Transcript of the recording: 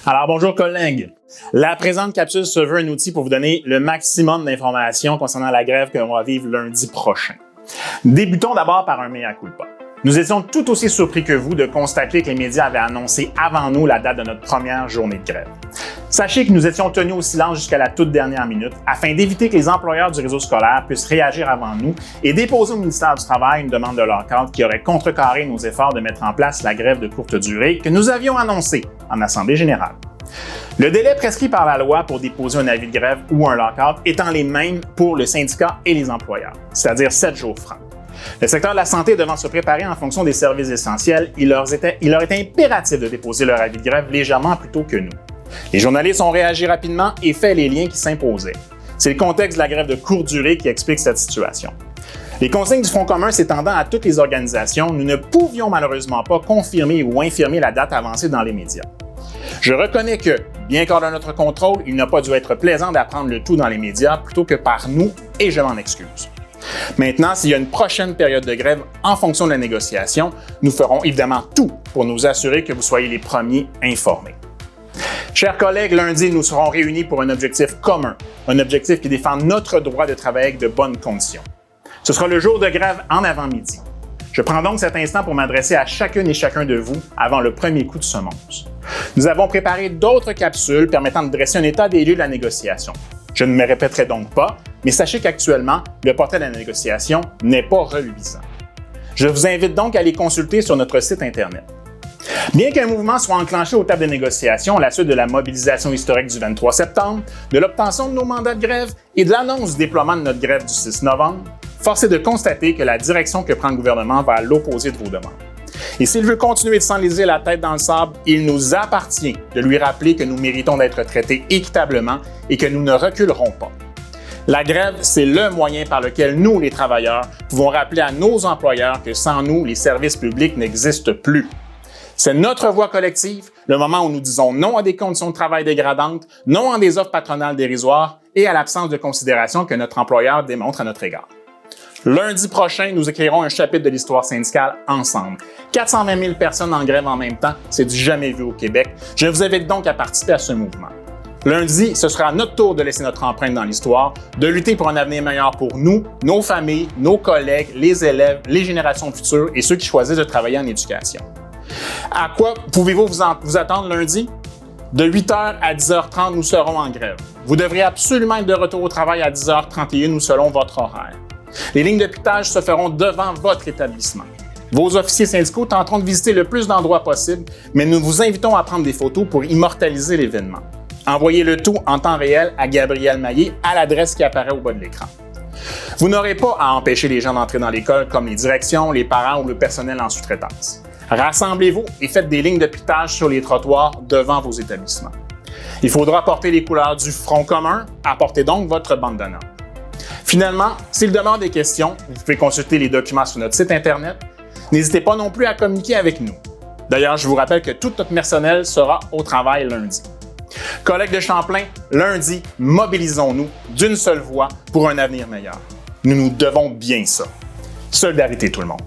Alors bonjour collègues. La présente capsule se veut un outil pour vous donner le maximum d'informations concernant la grève que l'on va vivre lundi prochain. Débutons d'abord par un mea culpa. Nous étions tout aussi surpris que vous de constater que les médias avaient annoncé avant nous la date de notre première journée de grève. Sachez que nous étions tenus au silence jusqu'à la toute dernière minute afin d'éviter que les employeurs du réseau scolaire puissent réagir avant nous et déposer au ministère du Travail une demande de lockout qui aurait contrecarré nos efforts de mettre en place la grève de courte durée que nous avions annoncée en Assemblée générale. Le délai prescrit par la loi pour déposer un avis de grève ou un lockout étant les mêmes pour le syndicat et les employeurs, c'est-à-dire 7 jours francs. Le secteur de la santé devant se préparer en fonction des services essentiels, il leur était impératif de déposer leur avis de grève légèrement plus tôt que nous. Les journalistes ont réagi rapidement et fait les liens qui s'imposaient. C'est le contexte de la grève de courte durée qui explique cette situation. Les consignes du Front commun s'étendant à toutes les organisations, nous ne pouvions malheureusement pas confirmer ou infirmer la date avancée dans les médias. Je reconnais que, bien qu'hors de notre contrôle, il n'a pas dû être plaisant d'apprendre le tout dans les médias plutôt que par nous et je m'en excuse. Maintenant, s'il y a une prochaine période de grève en fonction de la négociation, nous ferons évidemment tout pour nous assurer que vous soyez les premiers informés. Chers collègues, lundi, nous serons réunis pour un objectif commun, un objectif qui défend notre droit de travailler avec de bonnes conditions. Ce sera le jour de grève en avant-midi. Je prends donc cet instant pour m'adresser à chacune et chacun de vous avant le premier coup de semonce. Nous avons préparé d'autres capsules permettant de dresser un état des lieux de la négociation. Je ne me répéterai donc pas, mais sachez qu'actuellement, le portrait de la négociation n'est pas reluisant. Je vous invite donc à les consulter sur notre site Internet. Bien qu'un mouvement soit enclenché aux tables de négociation à la suite de la mobilisation historique du 23 septembre, de l'obtention de nos mandats de grève et de l'annonce du déploiement de notre grève du 6 novembre, force est de constater que la direction que prend le gouvernement va à l'opposé de vos demandes. Et s'il veut continuer de s'enliser la tête dans le sable, il nous appartient de lui rappeler que nous méritons d'être traités équitablement et que nous ne reculerons pas. La grève, c'est le moyen par lequel nous, les travailleurs, pouvons rappeler à nos employeurs que sans nous, les services publics n'existent plus. C'est notre voix collective, le moment où nous disons non à des conditions de travail dégradantes, non à des offres patronales dérisoires et à l'absence de considération que notre employeur démontre à notre égard. Lundi prochain, nous écrirons un chapitre de l'histoire syndicale ensemble. 420 000 personnes en grève en même temps, c'est du jamais vu au Québec. Je vous invite donc à participer à ce mouvement. Lundi, ce sera à notre tour de laisser notre empreinte dans l'histoire, de lutter pour un avenir meilleur pour nous, nos familles, nos collègues, les élèves, les générations futures et ceux qui choisissent de travailler en éducation. À quoi pouvez-vous vous attendre lundi? De 8h à 10h30, nous serons en grève. Vous devrez absolument être de retour au travail à 10h31 ou selon votre horaire. Les lignes de piquetage se feront devant votre établissement. Vos officiers syndicaux tenteront de visiter le plus d'endroits possible, mais nous vous invitons à prendre des photos pour immortaliser l'événement. Envoyez le tout en temps réel à Gabriel Maillé à l'adresse qui apparaît au bas de l'écran. Vous n'aurez pas à empêcher les gens d'entrer dans l'école comme les directions, les parents ou le personnel en sous-traitance. Rassemblez-vous et faites des lignes de piquetage sur les trottoirs devant vos établissements. Il faudra porter les couleurs du Front commun, apportez donc votre bandana. Finalement, s'il demande des questions, vous pouvez consulter les documents sur notre site Internet. N'hésitez pas non plus à communiquer avec nous. D'ailleurs, je vous rappelle que tout notre personnel sera au travail lundi. Collègues de Champlain, lundi, mobilisons-nous d'une seule voix pour un avenir meilleur. Nous nous devons bien ça. Solidarité tout le monde.